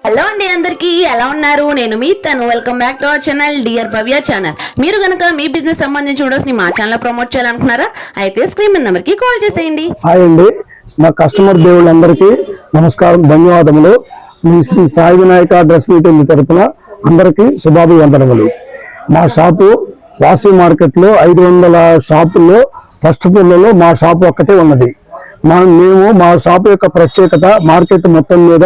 Hello అండి, అందరికీ ఎలా ఉన్నారు? నేను మీ తను. Welcome back to our channel dear Bhavya channel. మీరు కనుక మీ బిజినెస్ సంబంధించి వీడియోస్ ని మా ఛానల్ ప్రమోట్ చేయాలనుకున్నారా? అయితే స్క్రీన్ మీద నెంబర్ కి కాల్ చేసేయండి. హాయ్ అండి, మా కస్టమర్ దేవుళ్ళందరికీ నమస్కారం, ధన్యవాదములు. మీ శ్రీ సాయి వినాయక డ్రెస్ మీటింగ్ తరపున అందరికీ శుభాభివందనములు. మా షాపు వాసవి మార్కెట్ లో 500 షాపుల్లో ఫస్ట్ ఫ్లోర్లో మా షాపు ఒక్కటే ఉన్నది. మేము మా షాపు యొక్క ప్రత్యేకత, మార్కెట్ మొత్తం మీద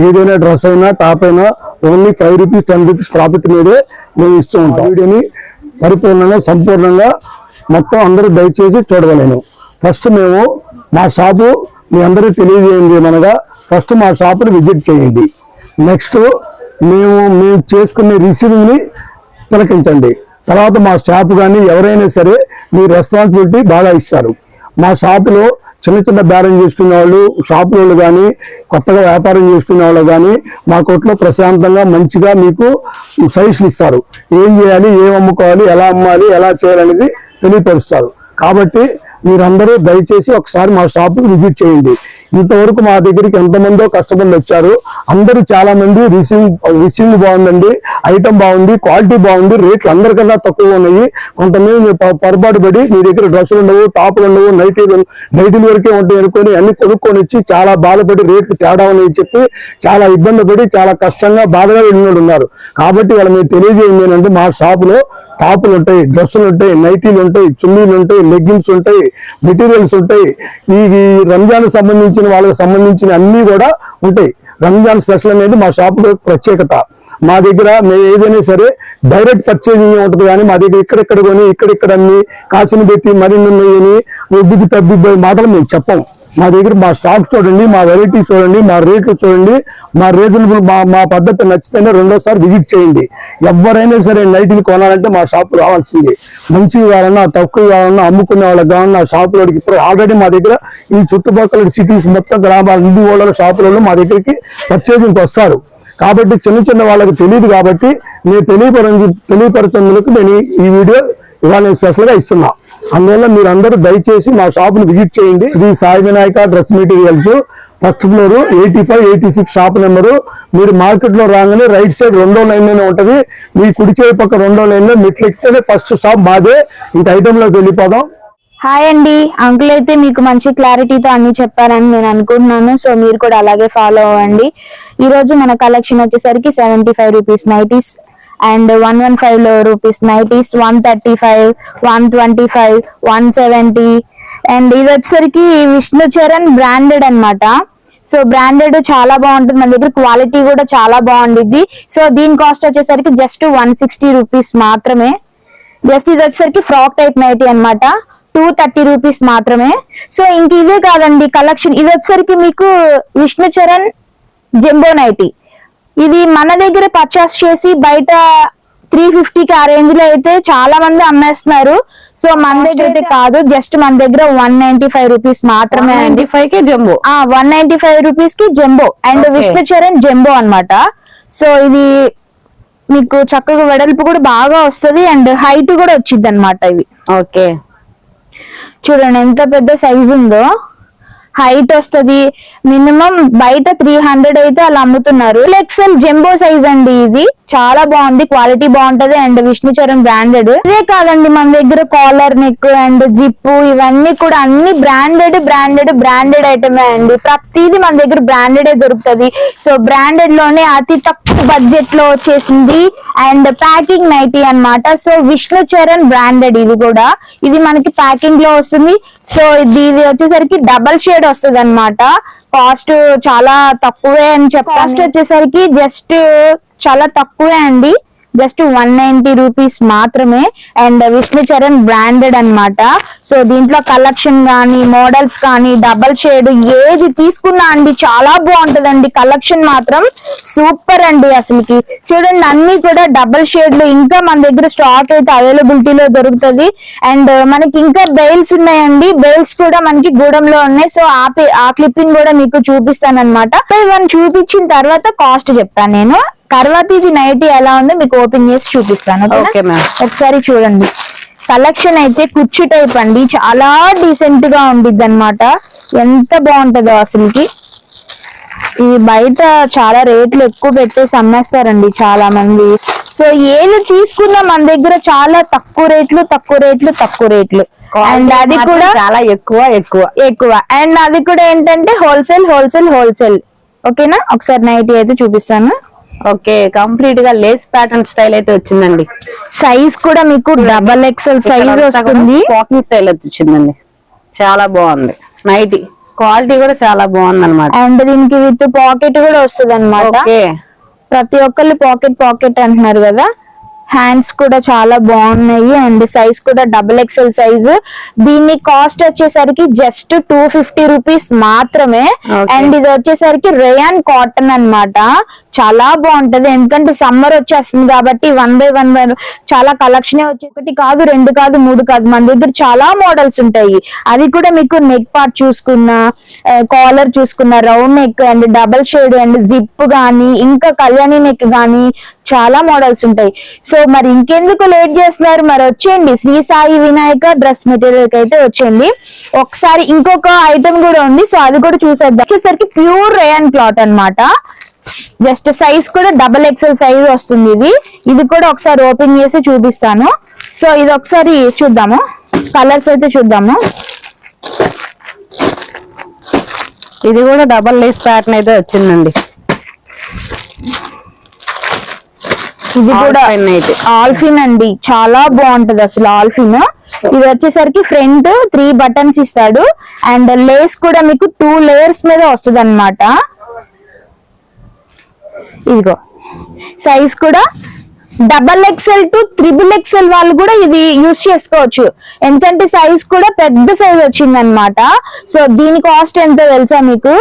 ఏదైనా డ్రెస్ అయినా టాప్ అయినా ఓన్లీ 5 రూపీస్ 10 రూపీస్ ప్రాఫిట్ మీదే మేము ఇస్తూ ఉంటాం. వీడియోని పరిపూర్ణంగా సంపూర్ణంగా మొత్తం అందరూ దయచేసి చూడగలను. ఫస్ట్ మేము మా షాపు మీ అందరికీ తెలియజేయండి అనగా ఫస్ట్ మా షాపుని విజిట్ చేయండి. నెక్స్ట్ మేము చేసుకునే రిసీవింగ్ని తిలకించండి. తర్వాత మా స్టాఫ్ కానీ ఎవరైనా సరే మీ రెస్పాన్సిబిలిటీ బాగా ఇస్తారు. మా షాపులో చిన్న చిన్న బేరం చేసుకునే వాళ్ళు, షాపుల వాళ్ళు కానీ కొత్తగా వ్యాపారం చేసుకునే వాళ్ళు కానీ మా కొట్లో ప్రశాంతంగా మంచిగా మీకు సజెషన్ ఇస్తారు. ఏం చేయాలి, ఏం అమ్ముకోవాలి, ఎలా అమ్మాలి, ఎలా చేయాలనేది తెలియపరుస్తారు. కాబట్టి మీరందరూ దయచేసి ఒకసారి మా షాపుకి విజిట్ చేయండి. ఇంతవరకు మా దగ్గరికి ఎంతమందో కస్టమర్లు వచ్చారు. అందరూ చాలా మంది రిసీవింగ్ బాగుందండి, ఐటమ్ బాగుంది, క్వాలిటీ బాగుంది, రేట్లు అందరికన్నా తక్కువ ఉన్నాయి. కొంతమంది పొరపాటు పడి మీ దగ్గర డ్రెస్సులు ఉండవు, టాపులు ఉండవు, నైటీలు వరకే ఉంటాయి అనుకొని అన్ని కొనుక్కొని వచ్చి చాలా బాధపడి రేట్లు తేడా ఉన్నాయని చెప్పి చాలా ఇబ్బంది పడి చాలా కష్టంగా బాధగా వెళ్ళిన ఉన్నారు. కాబట్టి వాళ్ళ మీరు తెలియజేయండి ఏంటంటే మా షాపులో టాపులు ఉంటాయి, డ్రెస్సులు ఉంటాయి, నైటీలు ఉంటాయి, చున్నీలు ఉంటాయి, లెగ్గిన్స్ ఉంటాయి, మెటీరియల్స్ ఉంటాయి. ఈ రంజాన్ సంబంధించిన వాళ్ళకి సంబంధించిన అన్ని కూడా ఉంటాయి. రంజాన్ స్పెషల్ అనేది మా షాపులో ప్రత్యేకత. మా దగ్గర మేము ఏదైనా సరే డైరెక్ట్ పర్చేజింగ్ ఉంటుంది, కానీ మా దగ్గర ఇక్కడెక్కడ కొని ఇక్కడిక్కడ అన్ని కాసుని పెట్టి మరిన్ని ఉన్నాయని ఒడ్డుకి తబ్బిపోయే మాటలు మేము చెప్పం. మా దగ్గర మా స్టాక్ చూడండి, మా వెరైటీ చూడండి, మా రేట్లు చూడండి, మా రీజనబుల్ మా పద్ధతి నచ్చితేనే రెండోసారి విజిట్ చేయండి. ఎవరైనా సరే నైట్లు కొనాలంటే మా షాపు రావాల్సింది. మంచివి కావాలన్నా తక్కువ కావాలన్నా అమ్ముకునే వాళ్ళకి కావాలన్నా షాపులోకి ఇప్పుడు ఆల్రెడీ మా దగ్గర ఈ చుట్టుపక్కల సిటీస్ మొత్తం గ్రామాల ఇంటి వాళ్ళ షాపులలో మా దగ్గరికి పర్చేజింగ్కి వస్తారు. కాబట్టి చిన్న చిన్న వాళ్ళకి తెలియదు, కాబట్టి నేను తెలియపరచందుకు నేను ఈ వీడియో ఇవాళ నేను స్పెషల్గా ఇస్తున్నా. అందువల్ల మీరు అందరూ దయచేసి మా షాపును విజిట్ చేయండి. Shri Sai Vinayaka dress materials first floor 85, 86 shop number. మీరు మార్కెట్ లో రాగానే రైట్ సైడ్ 2వ లైన్ లోనే ఉంటది. మీ కుడి చేతి పక్క 2వ లైన్ లో మెట్లు ఎక్కితేనే ఫస్ట్ షాప్ మాదే. ఇంక ఐటమ్ లోకి వెళ్ళిపోదాం. హాయ్ అండి, అంకుల్ అయితే మీకు మంచి క్లారిటీతో అన్ని చెప్పారని నేను అనుకుంటున్నాను. సో మీరు కూడా అలాగే ఫాలో అవ్వండి. ఈ రోజు మన కలెక్షన్ వచ్చేసరికి 75 rupees nighties and 115 rupees nighties, 135, 125, 170 and ఇది వచ్చేసరికి విష్ణు చరణ్ బ్రాండెడ్ అన్నమాట. సో బ్రాండెడ్ చాలా బాగుంటుంది, మన దగ్గర క్వాలిటీ కూడా చాలా బాగుండిద్ది. సో దీని కాస్ట్ వచ్చేసరికి జస్ట్ 160 రూపీస్ మాత్రమే. జస్ట్ ఇది వచ్చేసరికి ఫ్రాక్ టైప్ నైటీ అన్నమాట, 230 రూపీస్ మాత్రమే. సో ఇంక ఇదే కాదండి కలెక్షన్. ఇది వచ్చేసరికి మీకు విష్ణు చరణ్ జంబో నైటీ. ఇది మన దగ్గర పర్చేస్ చేసి బయట 350కి ఆ రేంజ్ లో అయితే చాలా మంది అమ్మేస్తున్నారు. సో మన దగ్గర అయితే కాదు, జస్ట్ మన దగ్గర 195 రూపీస్ మాత్రమే. 195 రూపీస్ కి jumbo and Vishnu Charan jumbo అన్నమాట. సో ఇది మీకు చక్కగా వెడల్పు కూడా బాగా వస్తుంది అండ్ హైట్ కూడా వచ్చింది అనమాట. ఇవి ఓకే, చూడండి ఎంత పెద్ద సైజ్ ఉందో, హైట్ వస్తుంది. మినిమం బయట 300 అయితే అలా అమ్ముతున్నారు. ఎక్సెల్ జంబో సైజ్ అండి. ఇది చాలా బాగుంది, క్వాలిటీ బాగుంటది అండ్ విష్ణు చరణ్ బ్రాండెడ్. ఇదే కాదండి మన దగ్గర కాలర్ నెక్ అండ్ జిప్ ఇవన్నీ కూడా అన్ని బ్రాండెడ్ ఐటమే అండి. ప్రతిదీ మన దగ్గర బ్రాండెడ్ దొరుకుతుంది. సో బ్రాండెడ్ లోనే అతి తక్కువ బడ్జెట్ లో వచ్చేసింది అండ్ ప్యాకింగ్ నైటీ అన్నమాట. సో విష్ణు చరణ్ బ్రాండెడ్ ఇది కూడా, ఇది మనకి ప్యాకింగ్ లో వస్తుంది. సో ఇది వచ్చేసరికి డబల్ షేడ్ వస్తుంది అన్నమాట. కాస్ట్ చాలా తక్కువే అని చెప్పి కాస్ట్ వచ్చేసరికి జస్ట్ చాలా తక్కువే అండి, జస్ట్ 190 రూపీస్ మాత్రమే అండ్ విష్ణు చరణ్ బ్రాండెడ్ అన్నమాట. సో దీంట్లో కలెక్షన్ కానీ మోడల్స్ కానీ డబల్ షేడ్ ఏది తీసుకున్నా అండి చాలా బాగుంటదండి. కలెక్షన్ మాత్రం సూపర్ అండి. అసలుకి చూడండి అన్ని కూడా డబల్ షేడ్లు ఇంకా మన దగ్గర స్టాక్ అయితే అవైలబిలిటీలో దొరుకుతుంది. అండ్ మనకి ఇంకా బెయిల్స్ ఉన్నాయండి, బెయిల్స్ కూడా మనకి గూడెంలో ఉన్నాయి. సో ఆ క్లిప్పింగ్ కూడా మీకు చూపిస్తాను అనమాట. ఇవన్నీ చూపించిన తర్వాత కాస్ట్ చెప్తాను నేను. తర్వాత ఇది నైటీ ఎలా ఉందో మీకు ఓపెన్ చేసి చూపిస్తాను. ఒకసారి చూడండి, కలెక్షన్ అయితే కుర్చీ టైప్ అండి, చాలా డీసెంట్ గా ఉండిద్ది అనమాట. ఎంత బాగుంటుందో అసలుకి. ఇవి బయట చాలా రేట్లు ఎక్కువ పెట్టేసి అమ్మేస్తారండి చాలా మంది. సో ఏది తీసుకున్నా మన దగ్గర చాలా తక్కువ రేట్లు అండ్ అది కూడా చాలా ఎక్కువ. అండ్ అది కూడా ఏంటంటే హోల్సేల్. ఓకేనా, ఒకసారి నైటీ అయితే చూపిస్తాను. ఓకే, కంప్లీట్ గా లేస్ ప్యాటర్న్ స్టైల్ అయితే వచ్చిందండి. సైజ్ కూడా మీకు XXL సైజ్ వస్తుంది. వాకింగ్ స్టైల్ వచ్చిందండి, చాలా బాగుంది. నైటీ క్వాలిటీ కూడా చాలా బాగుంది అనమాట. అండ్ దీనికి విత్ పాకెట్ కూడా వస్తుంది అనమాట. ప్రతి ఒక్కళ్ళు పాకెట్ అంటున్నారు కదా. హ్యాండ్స్ కూడా చాలా బాగున్నాయి అండ్ సైజ్ కూడా XXL సైజ్. దీని కాస్ట్ వచ్చేసరికి జస్ట్ 250 రూపీస్ మాత్రమే. అండ్ ఇది వచ్చేసరికి రేయాన్ కాటన్ అన్నమాట. చాలా బాగుంటది, ఎందుకంటే సమ్మర్ వచ్చేస్తుంది కాబట్టి 1 by 1 చాలా కలెక్షన్ వచ్చి 1 కాదు 2 కాదు 3 కాదు, మన దగ్గర చాలా మోడల్స్ ఉంటాయి. అది కూడా మీకు నెక్ పార్ట్ చూసుకున్నా, కాలర్ చూసుకున్నా, round neck and double shade and zip గానీ, ఇంకా కళ్యాణి నెక్ గానీ చాలా మోడల్స్ ఉంటాయి. సో మరి ఇంకెందుకు లేట్ చేస్తున్నారు, మరి వచ్చేయండి శ్రీ సాయి వినాయక డ్రెస్ మెటీరియల్ కి అయితే వచ్చేయండి. ఒకసారి ఇంకొక ఐటమ్ కూడా ఉంది, సో అది కూడా చూసేద్దాం. వచ్చేసరికి ప్యూర్ రేయాన్ క్లాత్ అన్నమాట. జస్ట్ సైజ్ కూడా XXL సైజ్ వస్తుంది. ఇది కూడా ఒకసారి ఓపెన్ చేసి చూపిస్తాను. సో ఇది ఒకసారి చూద్దాము, కలర్స్ అయితే చూద్దాము. ఇది కూడా డబల్ లేస్ ప్యాటర్న్ అయితే వచ్చిందండి. ఇది కూడా ఆల్ఫిన్ అండి, చాలా బాగుంటది అసలు ఆల్ఫిన్. ఇది వచ్చేసరికి ఫ్రంట్ 3 బటన్స్ ఇస్తాడు అండ్ లేస్ కూడా మీకు 2 లేయర్స్ మీద వస్తుంది అనమాట. ఇదిగో సైజ్ కూడా XXL to XXL వాళ్ళు కూడా ఇది యూజ్ చేసుకోవచ్చు, ఎందుకంటే సైజ్ కూడా పెద్ద సైజ్ వచ్చింది అనమాట. సో దీని కాస్ట్ ఎంతో తెలుసా మీకు?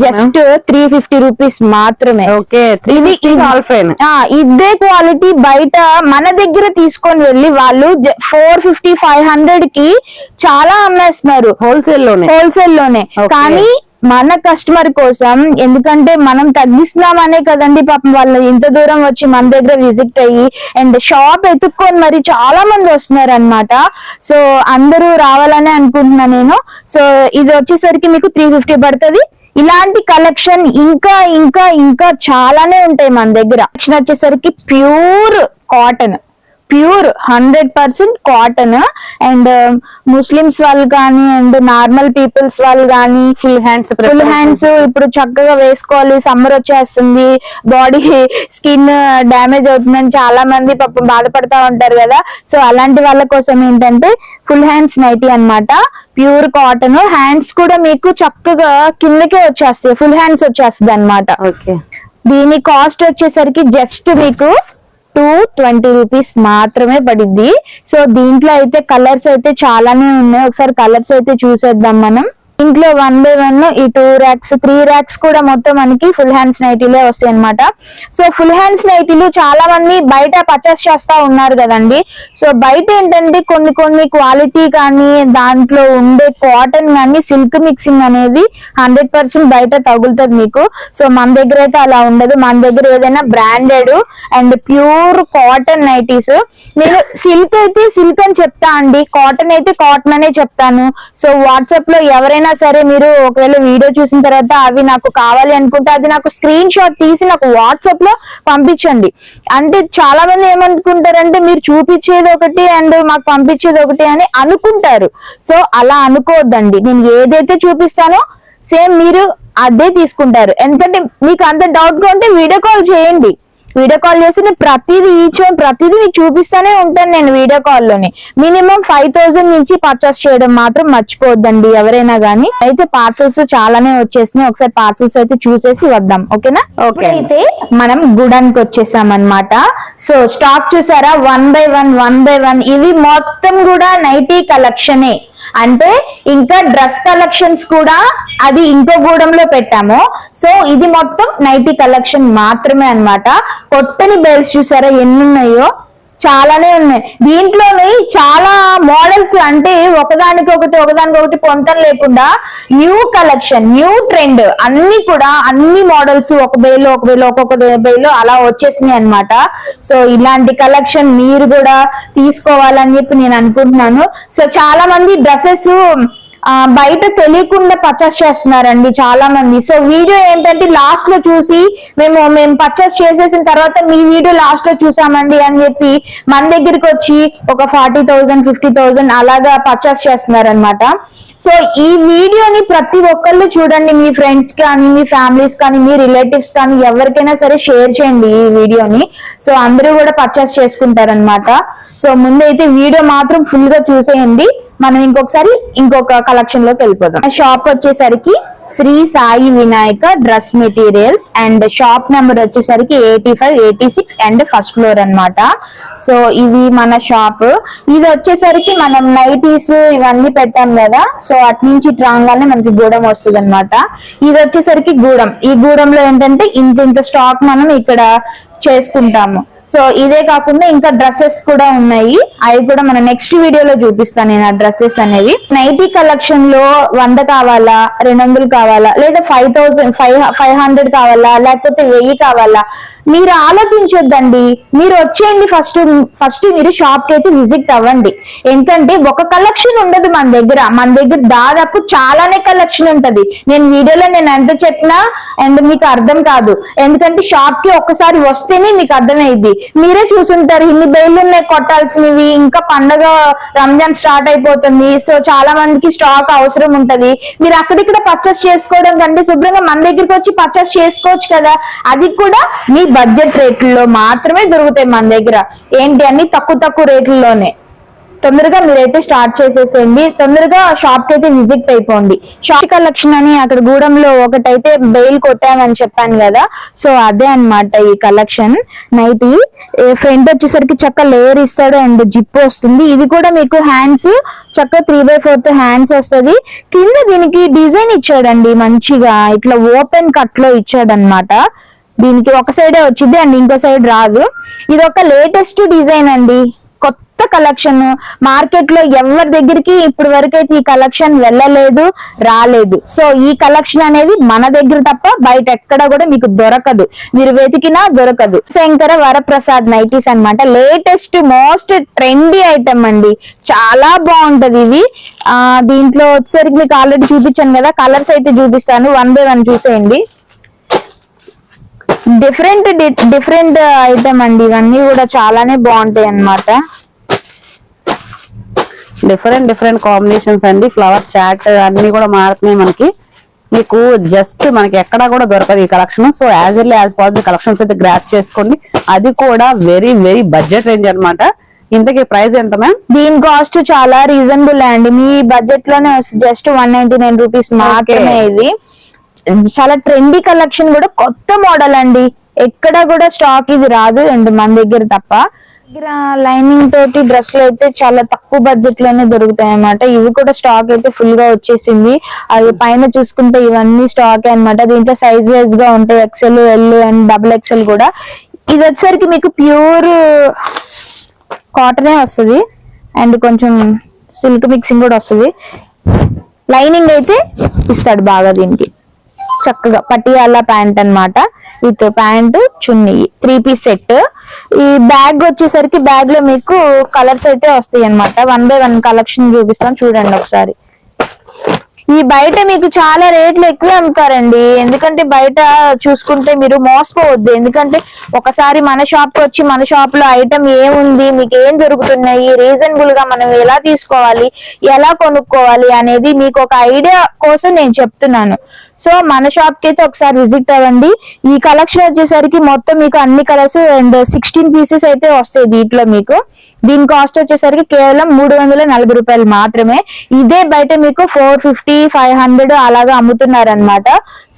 జస్ట్ 350 రూపీస్ మాత్రమే. ఇదే క్వాలిటీ బయట మన దగ్గర తీసుకొని వెళ్ళి వాళ్ళు 450-500 కి చాలా అమ్మేస్తున్నారు హోల్సేల్ లోనే. కానీ మన కస్టమర్ కోసం, ఎందుకంటే మనం తగ్గిస్తున్నామనే కదండి పాపం వాళ్ళు ఇంత దూరం వచ్చి మన దగ్గర విజిట్ అయ్యి అండ్ షాప్ ఎత్తుక్కొని మరి చాలా మంది వస్తున్నారు అనమాట. సో అందరూ రావాలనే అనుకుంటున్నా నేను. సో ఇది వచ్చేసరికి మీకు 350 పడుతుంది. ఇలాంటి కలెక్షన్ ఇంకా చాలానే ఉంటాయి మన దగ్గర. కలెక్షన్ వచ్చేసరికి pure cotton, pure 100% cotton. And Muslims వాళ్ళు కానీ అండ్ నార్మల్ పీపుల్స్ వాళ్ళు కానీ ఫుల్ హ్యాండ్స్ ఇప్పుడు చక్కగా వేసుకోవాలి, సమ్మర్ వచ్చేస్తుంది, బాడీ స్కిన్ డ్యామేజ్ అవుతుందని చాలా మంది పాపం బాధపడతా ఉంటారు కదా. సో అలాంటి వాళ్ళ కోసం ఏంటంటే ఫుల్ హ్యాండ్స్ నైటీ అన్నమాట. ప్యూర్ కాటన్, హ్యాండ్స్ కూడా మీకు చక్కగా కిందకే వచ్చేస్తాయి, ఫుల్ హ్యాండ్స్ వచ్చేస్తుంది అనమాట. దీని కాస్ట్ వచ్చేసరికి జస్ట్ మీకు 220 రూపీస్ మాత్రమే పడింది. సో దీంట్లో అయితే కలర్స్ అయితే చాలానే ఉన్నాయి, ఒకసారి కలర్స్ అయితే చూసేద్దాం మనం. ఇంట్లో 1 by 1 ఈ 2 racks 3 racks కూడా మొత్తం మనకి ఫుల్ హ్యాండ్స్ నైటీలే వస్తాయి అనమాట. సో ఫుల్ హ్యాండ్స్ నైటీలు చాలా మంది బయట పర్చేస్ చేస్తా ఉన్నారు కదండి. సో బయట ఏంటంటే కొన్ని క్వాలిటీ కానీ దాంట్లో ఉండే కాటన్ కానీ సిల్క్ మిక్సింగ్ అనేది 100% బయట తగులుతుంది మీకు. సో మన దగ్గర అయితే అలా ఉండదు, మన దగ్గర ఏదైనా branded and pure cotton nighties. నేను సిల్క్ అయితే సిల్క్ అని చెప్తా అండి, కాటన్ అయితే కాటన్ అనే చెప్తాను. సో వాట్సాప్ లో ఎవరైనా సరే మీరు ఒకవేళ వీడియో చూసిన తర్వాత అవి నాకు కావాలి అనుకుంటే అది నాకు స్క్రీన్ షాట్ తీసి నాకు వాట్సాప్ లో పంపించండి. అంటే చాలా మంది ఏమనుకుంటారంటే మీరు చూపించేది ఒకటి అండ్ మాకు పంపించేది ఒకటి అని అనుకుంటారు. సో అలా అనుకోవద్దండి, నేను ఏదైతే చూపిస్తానో సేమ్ మీరు అదే తీసుకుంటారు. ఎందుకంటే మీకు అంత డౌట్ గా ఉంటే వీడియో కాల్ చేయండి, వీడియో కాల్ చేసి నేను ప్రతిదీ మీకు చూపిస్తానే ఉంటాను నేను వీడియో కాల్ లోనే. మినిమం 5000 నుంచి పర్చేస్ చేయడం మాత్రం మర్చిపోవద్దండి ఎవరైనా గానీ. అయితే పార్సల్స్ చాలానే వచ్చేసినాయి, ఒకసారి పార్సల్స్ అయితే చూసేసి వద్దాం. ఓకేనా? ఓకే, అయితే మనం గుడానికి వచ్చేసాం అన్నమాట. సో స్టాక్ చూసారా, 1 by 1 ఇవి మొత్తం కూడా నైటీ కలెక్షనే. అంటే ఇంకా డ్రెస్ కలెక్షన్స్ కూడా అది ఇంకో గూడెంలో పెట్టాము. సో ఇది మొత్తం నైటీ కలెక్షన్ మాత్రమే అన్నమాట. కొట్టని బెల్ట్స్ చూసారా ఎన్ని ఉన్నాయో, చాలానే ఉన్నాయి. దీంట్లోనే చాలా మోడల్స్, అంటే ఒకదానికొకటి పొంతం లేకుండా న్యూ కలెక్షన్, న్యూ ట్రెండ్ అన్ని మోడల్స్ ఒక్కొక్క బేలో అలా వచ్చేసినాయి అన్నమాట. సో ఇలాంటి కలెక్షన్ మీరు కూడా తీసుకోవాలని చెప్పి నేను అనుకుంటున్నాను. సో చాలా మంది డ్రెస్సెస్ బయట తెలియకుండా పర్చేస్ చేస్తున్నారండి చాలా మంది. సో వీడియో ఏంటంటే లాస్ట్ లో చూసి మేము పర్చేస్ చేసేసిన తర్వాత మీ వీడియో లాస్ట్ లో చూసామండి అని చెప్పి మన దగ్గరికి వచ్చి ఒక 40,000 50,000 అలాగా పర్చేస్ చేస్తున్నారు అనమాట. సో ఈ వీడియోని ప్రతి ఒక్కళ్ళు చూడండి, మీ ఫ్రెండ్స్ కానీ మీ ఫ్యామిలీస్ కానీ మీ రిలేటివ్స్ కానీ ఎవరికైనా సరే షేర్ చేయండి ఈ వీడియోని. సో అందరూ కూడా పర్చేస్ చేసుకుంటారనమాట. సో ముందైతే వీడియో మాత్రం ఫుల్ గా చూసేయండి. మనం ఇంకొక కలెక్షన్ లోకి వెళ్ళిపోదాం. షాప్ వచ్చేసరికి Shri Sai Vinayaka dress materials and shop number వచ్చేసరికి 85, 86 అండ్ ఫస్ట్ ఫ్లోర్ అన్నమాట. సో ఇది మన షాప్. ఇది వచ్చేసరికి మనం నైటీస్ ఇవన్నీ పెట్టాం కదా, సో అటు నుంచి రాగానే మనకి గూడెం వస్తుంది అనమాట. ఇది వచ్చేసరికి గూడెం. ఈ గూడెంలో ఏంటంటే ఇంత స్టాక్ మనం ఇక్కడ చేసుకుంటాము. సో ఇదే కాకుండా ఇంకా డ్రెస్సెస్ కూడా ఉన్నాయి, అవి కూడా మన నెక్స్ట్ వీడియోలో చూపిస్తాను నేను. ఆ డ్రెస్సెస్ అనేవి నైటీ కలెక్షన్ లో 100 కావాలా, 200 కావాలా, లేదా 500 కావాలా, లేకపోతే 1000 కావాలా, మీరు ఆలోచించొద్దండి. మీరు వచ్చేయండి, ఫస్ట్ మీరు షాప్ కి అయితే విజిట్ అవ్వండి. ఎందుకంటే ఒక కలెక్షన్ ఉండదు మన దగ్గర దాదాపు చాలానే కలెక్షన్ ఉంటది. వీడియోలో ఎంత చెప్పినా అండ్ మీకు అర్థం కాదు, ఎందుకంటే షాప్ కి ఒక్కసారి వస్తేనే మీకు అర్థమైంది. మీరే చూసుంటారు ఇన్ని బెయిల్ ఉన్నాయి కొట్టాల్సినవి, ఇంకా పండగ రంజాన్ స్టార్ట్ అయిపోతుంది. సో చాలా మందికి స్టాక్ అవసరం ఉంటది. మీరు అక్కడిక్కడ పర్చేస్ చేసుకోవడం కంటే శుభ్రంగా మన దగ్గరికి వచ్చి పర్చేస్ చేసుకోవచ్చు కదా. అది కూడా మీ బడ్జెట్ రేట్లలో మాత్రమే దొరుకుతాయి మన దగ్గర. ఏంటి అన్ని తక్కువ రేట్లలోనే. తొందరగా మీరైతే స్టార్ట్ చేసేసేయండి, తొందరగా షాప్ కి అయితే విజిట్ అయిపోండి. షాప్ కలెక్షన్ అని అక్కడ గూడెంలో ఒకటైతే బెయిల్ కొట్టామని చెప్పాను కదా, సో అదే అన్నమాట ఈ కలెక్షన్. నైటీ ఫ్రంట్ వచ్చేసరికి చక్క లేయర్ ఇస్తాడు అండ్ జిప్ వస్తుంది. ఇది కూడా మీకు హ్యాండ్స్ చక్క 3/4 హ్యాండ్స్ వస్తుంది. కింద దీనికి డిజైన్ ఇచ్చాడండి మంచిగా, ఇట్లా ఓపెన్ కట్ లో ఇచ్చాడు అనమాట. దీనికి ఒక సైడే వచ్చింది అండ్ ఇంకో సైడ్ రాదు. ఇది ఒక లేటెస్ట్ డిజైన్ అండి, కొత్త కలెక్షన్. మార్కెట్ లో ఎవరి దగ్గరికి ఇప్పుడు వరకు అయితే ఈ కలెక్షన్ వెళ్ళలేదు, రాలేదు. సో ఈ కలెక్షన్ అనేది మన దగ్గర తప్ప బయట ఎక్కడ కూడా మీకు దొరకదు, మీరు వెతికినా దొరకదు. శంకర వరప్రసాద్ నైటీస్ అన్నమాట. లేటెస్ట్ మోస్ట్ ట్రెండీ ఐటమ్ అండి, చాలా బాగుంటది ఇది. దీంట్లో వచ్చేసరికి మీకు ఆల్రెడీ చూపించాను కదా, కలర్స్ అయితే చూపిస్తాను, 1 by 1 చూసేయండి. డిఫరెంట్ ఐటమ్ అండి, ఇవన్నీ కూడా చాలానే బాగుంటాయి అన్నమాట. డిఫరెంట్ కాంబినేషన్స్ అండి. ఫ్లవర్ చాట్ అన్ని కూడా మారుతున్నాయి మనకి. మీకు మనకి ఎక్కడా కూడా దొరకదు ఈ collection. So as early as possible collections అయితే గ్రాప్ చేసుకోండి. అది కూడా వెరీ బడ్జెట్ రేంజ్ అన్నమాట. ఇంతకీ ప్రైస్ ఎంత మ్యామ్? దీని కాస్ట్ చాలా రీజనబుల్ అండి, మీ బడ్జెట్ లోనే జస్ట్ 199 రూపీస్ మాత్రమే. ఇది చాలా ట్రెండీ కలెక్షన్, కూడా కొత్త మోడల్ అండి. ఎక్కడ కూడా స్టాక్ ఇది రాదు అండ్ మన దగ్గర తప్ప. దగ్గర లైనింగ్ తోటి డ్రెస్లు అయితే చాలా తక్కువ బడ్జెట్ లోనే దొరుకుతాయి అన్నమాట. ఇవి కూడా స్టాక్ అయితే ఫుల్ గా వచ్చేసింది. అది పైన చూసుకుంటే ఇవన్నీ స్టాక్ అన్నమాట. దీంట్లో సైజ్ వైజ్ గా ఉంటాయి, XL, L అండ్ XXL కూడా. ఇది వచ్చేసరికి మీకు ప్యూర్ కాటనే వస్తుంది అండ్ కొంచెం సిల్క్ మిక్సింగ్ కూడా వస్తుంది. లైనింగ్ అయితే ఇస్తాడు బాగా. దీనికి చక్కగా పటియాలా ప్యాంట్ అన్నమాట, విత్ ప్యాంట్ చున్నీ 3 పీస్ సెట్. ఈ బ్యాగ్ వచ్చేసరికి బ్యాగ్ లో మీకు కలర్స్ అయితే వస్తాయి అన్నమాట. 1 by 1 కలెక్షన్ చూపిస్తాను చూడండి ఒకసారి. ఈ బయట మీకు చాలా రేట్లు ఎక్కువ అమ్ముతారండి, ఎందుకంటే బయట చూసుకుంటే మీరు మోసపోవద్దు. ఎందుకంటే ఒకసారి మన షాప్ కి వచ్చి మన షాప్ లో ఐటమ్ ఏముంది, మీకు ఏం దొరుకుతున్నాయి, రీజనబుల్ గా మనం ఎలా తీసుకోవాలి, ఎలా కొనుక్కోవాలి అనేది మీకు ఒక ఐడియా కోసం నేను చెప్తున్నాను. సో మన షాప్ కి అయితే ఒకసారి విజిట్ అవ్వండి. ఈ కలెక్షన్ వచ్చేసరికి మొత్తం మీకు అన్ని కలర్స్ అండ్ 16 పీసెస్ అయితే వస్తాయి దీంట్లో మీకు. దీని కాస్ట్ వచ్చేసరికి కేవలం 340 రూపాయలు మాత్రమే. ఇదే బయట మీకు 450, 500 అలాగా అమ్ముతున్నారు అనమాట.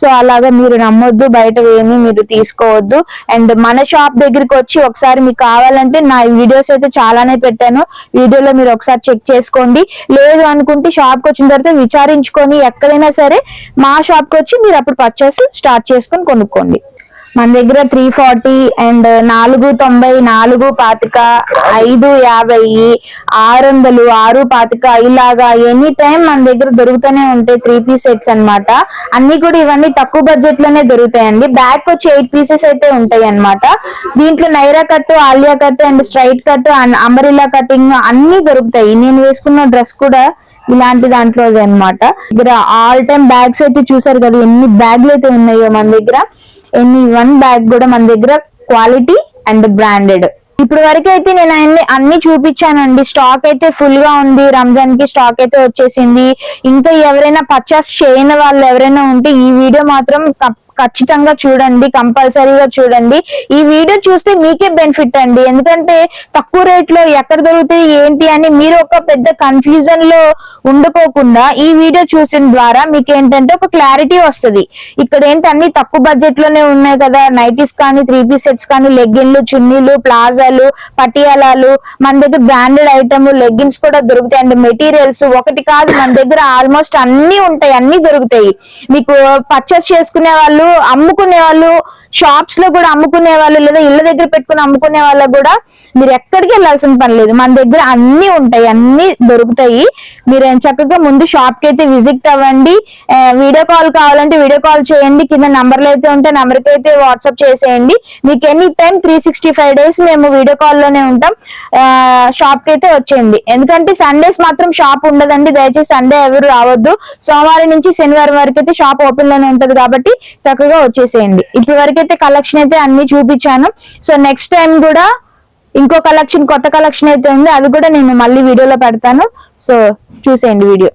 సో అలాగా మీరు నమ్మొద్దు, బయట ఏమి మీరు తీసుకోవద్దు. అండ్ మన షాప్ దగ్గరికి వచ్చి ఒకసారి మీకు కావాలంటే నా వీడియోస్ అయితే చాలానే పెట్టాను, వీడియోలో మీరు ఒకసారి చెక్ చేసుకోండి. లేదు అనుకుంటే షాప్ కి వచ్చిన తర్వాత విచారించుకొని ఎక్కడైనా సరే మా షాప్ కి వచ్చి మీరు అప్పుడు పర్చేస్ స్టార్ట్ చేసుకొని కొనుక్కోండి. మన దగ్గర 340 అండ్ 490, 425, 550, 600, 625 ఇలాగా ఎనీ టైం మన దగ్గర దొరుకుతూనే ఉంటాయి 3 పీస్ సెట్స్ అన్నమాట. అన్ని కూడా ఇవన్నీ తక్కువ బడ్జెట్ లోనే దొరుకుతాయండి. బ్యాక్ వచ్చి 8 పీసెస్ అయితే ఉంటాయి అన్నమాట. దీంట్లో Naira cut, Alia cut and straight cut and umbrella cutting అన్ని దొరుకుతాయి. నేను వేసుకున్న డ్రెస్ కూడా ఇలాంటి దాంట్లో అన్నమాట. దగ్గర ఆల్ టైమ్ బ్యాగ్స్ అయితే చూసారు కదా, ఎన్ని బ్యాగ్లు అయితే ఉన్నాయో మన దగ్గర. వన్ బ్యాగ్ కూడా మన దగ్గర క్వాలిటీ అండ్ బ్రాండెడ్. ఇప్పుడు వరకు అయితే నేను అన్ని చూపించానండి. స్టాక్ అయితే ఫుల్ గా ఉంది. రంజాన్ కి స్టాక్ అయితే వచ్చేసింది. ఇంకా ఎవరైనా పర్చేస్ చేయని వాళ్ళు ఎవరైనా ఉంటే ఈ వీడియో మాత్రం ఖచ్చితంగా చూడండి, కంపల్సరీగా చూడండి. ఈ వీడియో చూస్తే మీకే బెనిఫిట్ అండి. ఎందుకంటే తక్కువ రేట్ లో ఎక్కడ దొరుకుతాయి ఏంటి అని మీరు ఒక పెద్ద కన్ఫ్యూజన్ లో ఉండుకోకుండా ఈ వీడియో చూసిన ద్వారా మీకు ఏంటంటే ఒక క్లారిటీ వస్తుంది. ఇక్కడ ఏంటి అన్ని తక్కువ బడ్జెట్ లోనే ఉన్నాయి కదా. నైటీస్ కానీ, 3 పీస్ సెట్స్ కానీ, లెగ్గిన్లు, చున్నీలు, ప్లాజాలు, పటియాలాలు, మన దగ్గర బ్రాండెడ్ ఐటమ్ లెగ్గిన్స్ కూడా దొరుకుతాయి. అండ్ మెటీరియల్స్ ఒకటి కాదు, మన దగ్గర ఆల్మోస్ట్ అన్ని ఉంటాయి, అన్ని దొరుకుతాయి. మీకు పర్చేస్ చేసుకునే వాళ్ళు, అమ్ముకునే వాళ్ళు, షాప్స్ లో కూడా అమ్ముకునే వాళ్ళు, లేదా ఇళ్ళ దగ్గర పెట్టుకుని అమ్ముకునే వాళ్ళకు కూడా మీరు ఎక్కడికి వెళ్ళాల్సిన పని లేదు. మన దగ్గర అన్ని ఉంటాయి, అన్ని దొరుకుతాయి. మీరు చక్కగా ముందు షాప్ కి అయితే విజిట్ అవ్వండి. వీడియో కాల్ కావాలంటే వీడియో కాల్ చేయండి. కింద నంబర్లు అయితే ఉంటే నంబర్ కి అయితే వాట్సాప్ చేసేయండి. మీకు ఎనీ టైం 365 days మేము వీడియో కాల్ లోనే ఉంటాం. షాప్ కి అయితే వచ్చేయండి. ఎందుకంటే సండేస్ మాత్రం షాప్ ఉండదండి. దయచేసి సండే ఎవరు రావద్దు. సోమవారం నుంచి శనివారం వరకు అయితే షాప్ ఓపెన్ లోనే ఉంటది కాబట్టి చక్కగా వచ్చేసేయండి. ఇప్పటి వరకు అయితే కలెక్షన్ అయితే అన్ని చూపించాను. సో నెక్స్ట్ టైం కూడా ఇంకో కలెక్షన్, కొత్త కలెక్షన్ అయితే ఉంది, అది కూడా నేను మళ్ళీ వీడియోలో పెడతాను. సో చూసేయండి వీడియో.